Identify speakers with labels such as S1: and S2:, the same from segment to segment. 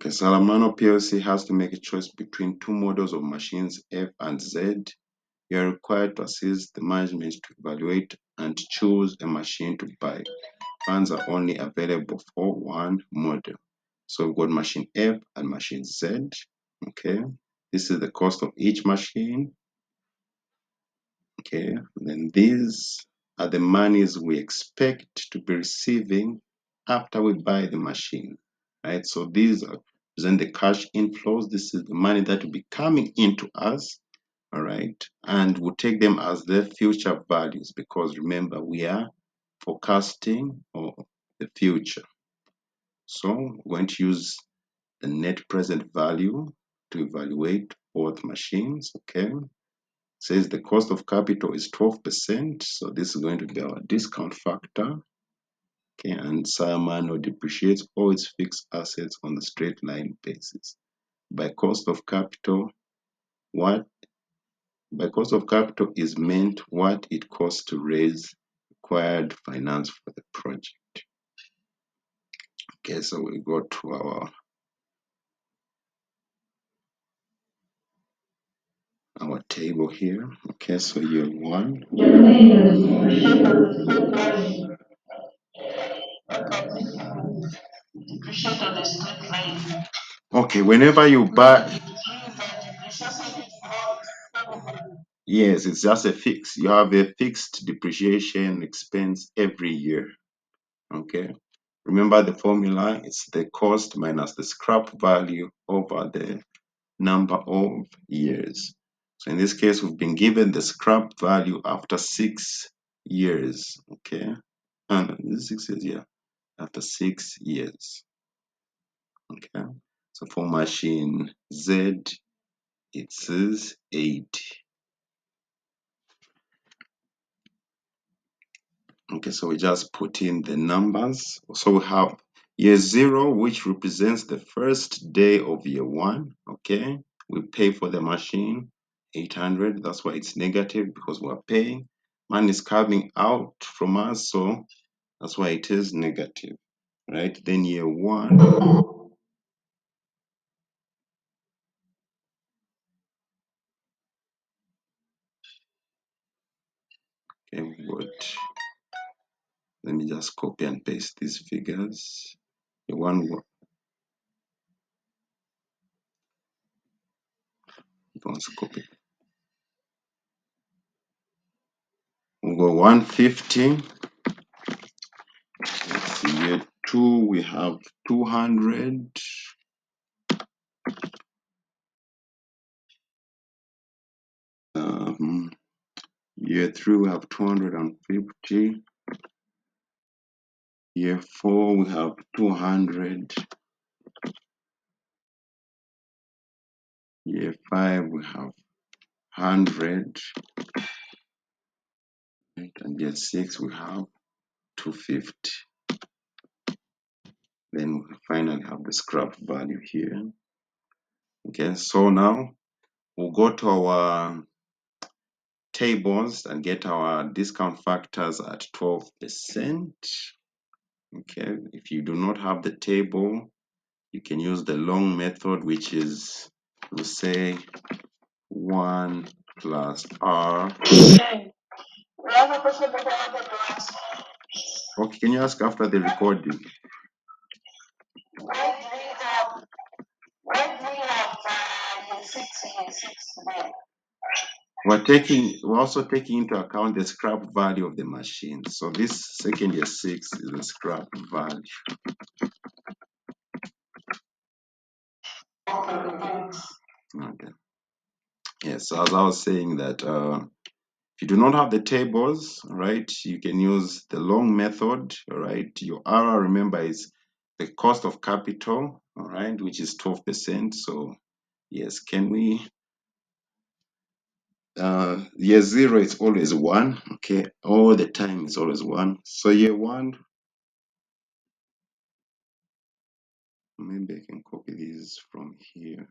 S1: Okay, Salamano PLC has to make a choice between two models of machines, F and Z. You are required to assist the management to evaluate and choose a machine to buy. Funds are only available for one model. So we've got machine F and machine Z. Okay, this is the cost of each machine. Okay, and then these are the monies we expect to be receiving after we buy the machine, right? So these are present the cash inflows. This is the money that will be coming into us, all right? And we'll take them as their future values because remember, we are forecasting of the future. So we're going to use the net present value to evaluate both machines, okay? Says the cost of capital is 12%, so this is going to be our discount factor. Okay, and Salamano depreciates all its fixed assets on the straight line basis. By cost of capital, by cost of capital is meant what it costs to raise required finance for the project. Okay, so we go to our table here. Okay, so year one. Okay, whenever you buy, yes, it's just a fix. You have a fixed depreciation expense every year. Okay. Remember the formula, it's the cost minus the scrap value over the number of years. So in this case, we've been given the scrap value after 6 years. Okay. And this is 6 years, yeah. After 6 years. Okay. So for machine Z, it says 80. Okay, so we just put in the numbers. So we have year 0, which represents the first day of year 1. Okay, we pay for the machine 800. That's why it's negative because we're paying. Money is coming out from us, so that's why it is negative, right? Then year 1. Okay, we got. Let me just copy and paste these figures. The one once copy. We go 150. Let's see, year 2 we have 200. Year 3 we have 250. Year 4 we have 200. Year 5 we have 100. Right? And year 6 we have 250. Then we finally have the scrap value here. Okay, so now we'll go to our tables and get our discount factors at 12%. Okay, if you do not have the table, you can use the long method, which is, we'll say 1 plus R. Okay, can you ask after the recording? We're also taking into account the scrap value of the machine. So this second year 6 is the scrap value. Okay. Yes, so as I was saying that if you do not have the tables, right, you can use the long method, all right. Your R, remember, is the cost of capital, all right, which is 12%. So yes, can we year 0 is always 1. Okay, all the time it's always 1. So year 1, maybe I can copy these from here.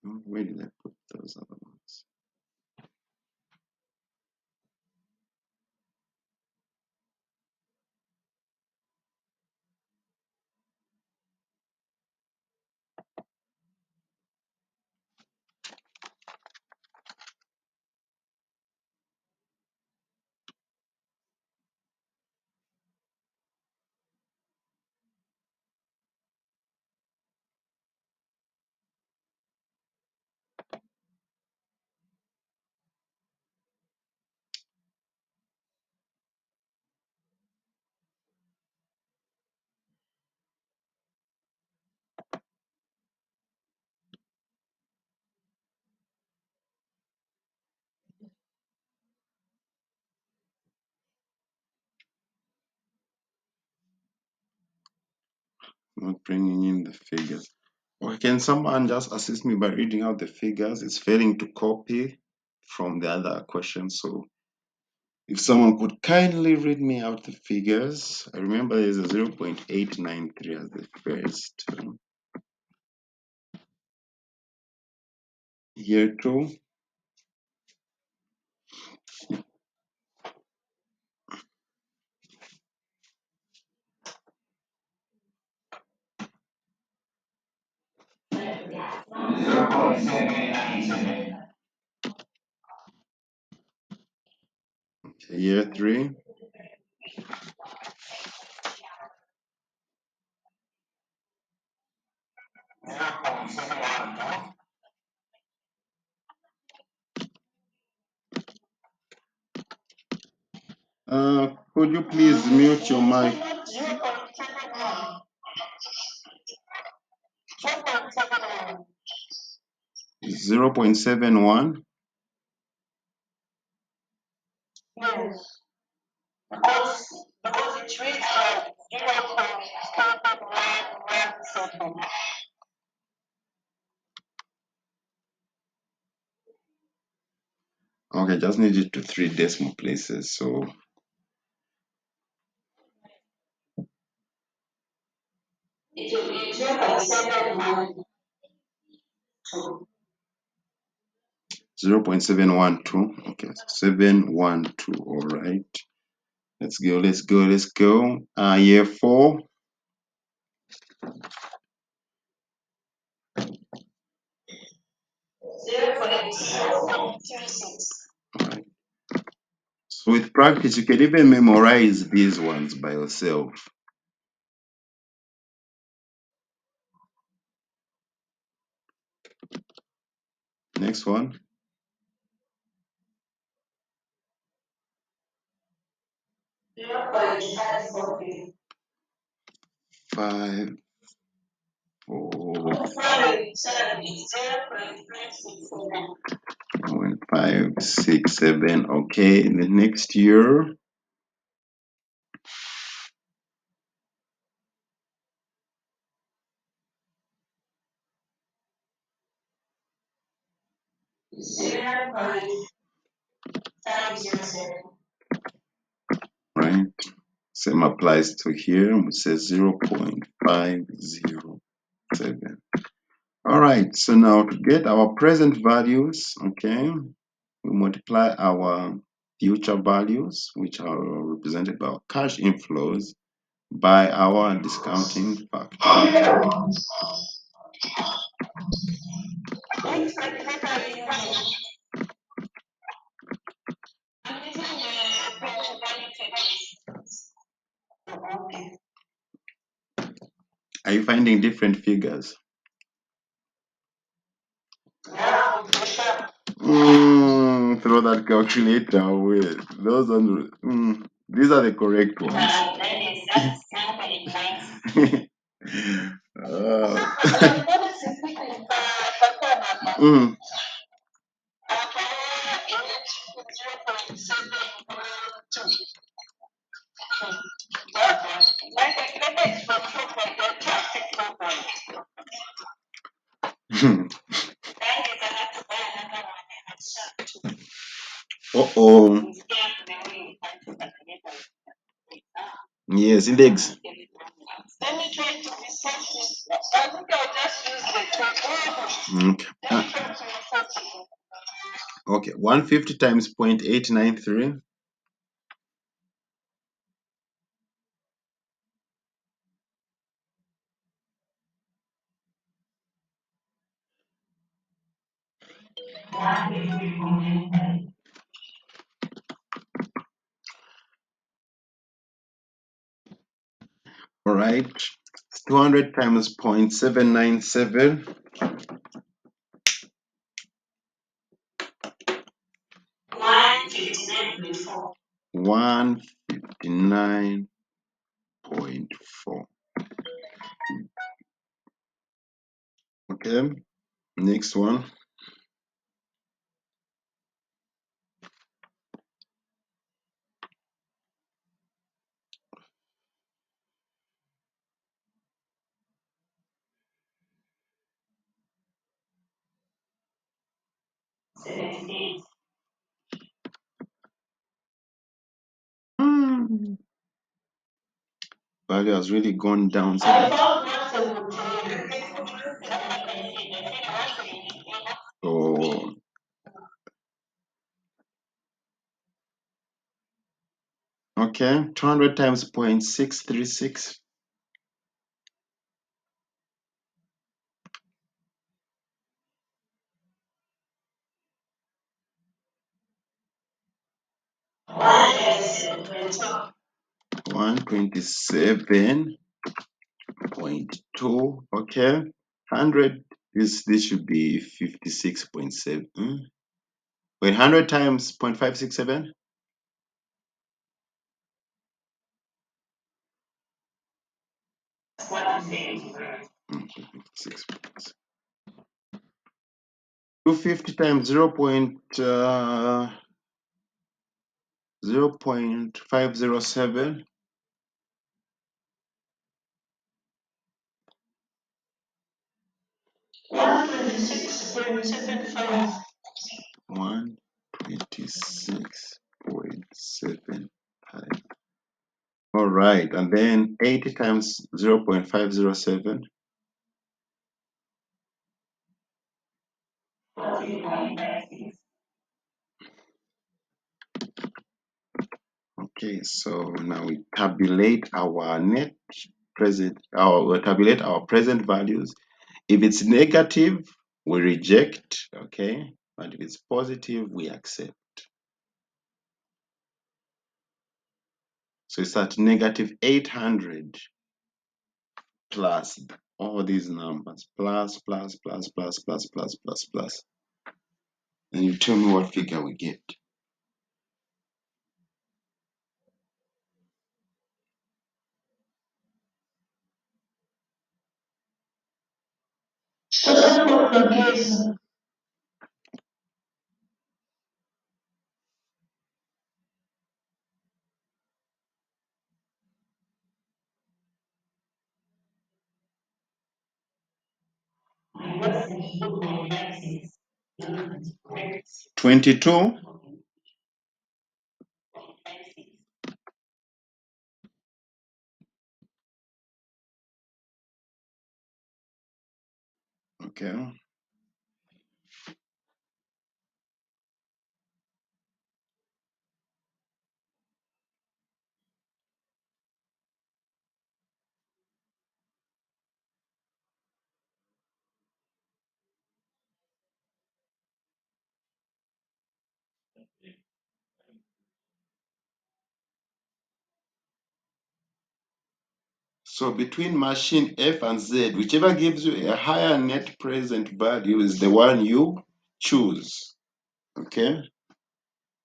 S1: Where did I put those other ones? Not bringing in the figures. Or can someone just assist me by reading out the figures? It's failing to copy from the other question. So if someone could kindly read me out the figures. I remember there's a 0.893 as the first. Year two. Year three. Could you please mute your mic? 0.71. Yes. Because it reads like 0.717. Okay, just need it to 3 decimal places. So it will be 0.712. 0.712. Okay, 712. All right. Let's go. Let's go. Let's go. Year four. 0.36. All right. So with practice, you can even memorize these ones by yourself. Next one. 0.5. 5, 4. Sorry, 0.567. Okay, in the next year. 0.507. Right. Same applies to here. We say 0.507. All right. So now to get our present values, okay, we multiply our future values, which are represented by our cash inflows, by our discounting factor. Are you finding different figures? Throw that calculator away. Those are these are the correct ones. Mm. Uh-oh. Yes, index. Let me try to research this. I think I'll just use the code. Okay, 150 times 0.893. All right, 200 times 0.797. 159.4. Okay, next one. Hmm. Value has really gone down. So, okay, 200 times 0.636. One 27.2. Okay, 100. This should be 56.7. Wait, 100 times 0.567. 56. 250 times 0.507. 126.75. All right, and then 80 times 0.507. Okay, so now we tabulate our tabulate our present values. If it's negative, we reject, okay? But if it's positive, we accept. So it's at negative 800 plus all these numbers, plus, plus, plus, plus, plus, plus, plus, plus. And you tell me what figure we get. $22. Okay. So between machine F and Z, whichever gives you a higher net present value is the one you choose. Okay?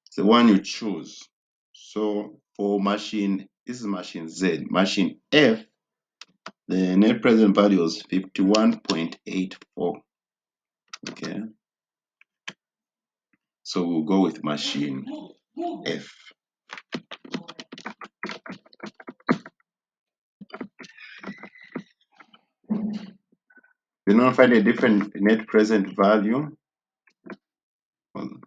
S1: It's the one you choose. So for machine, this is machine Z. Machine F, the net present value was 51.84. Okay? So we'll go with machine F. You don't find a different net present value. I'm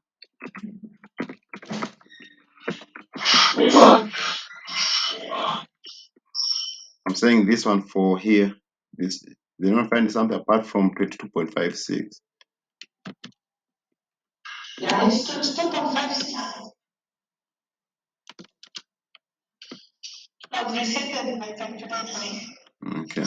S1: saying this one for here. This they don't find something apart from 22.56.
S2: Yeah, it's 22.56. I've resetted my calculator.
S1: Okay.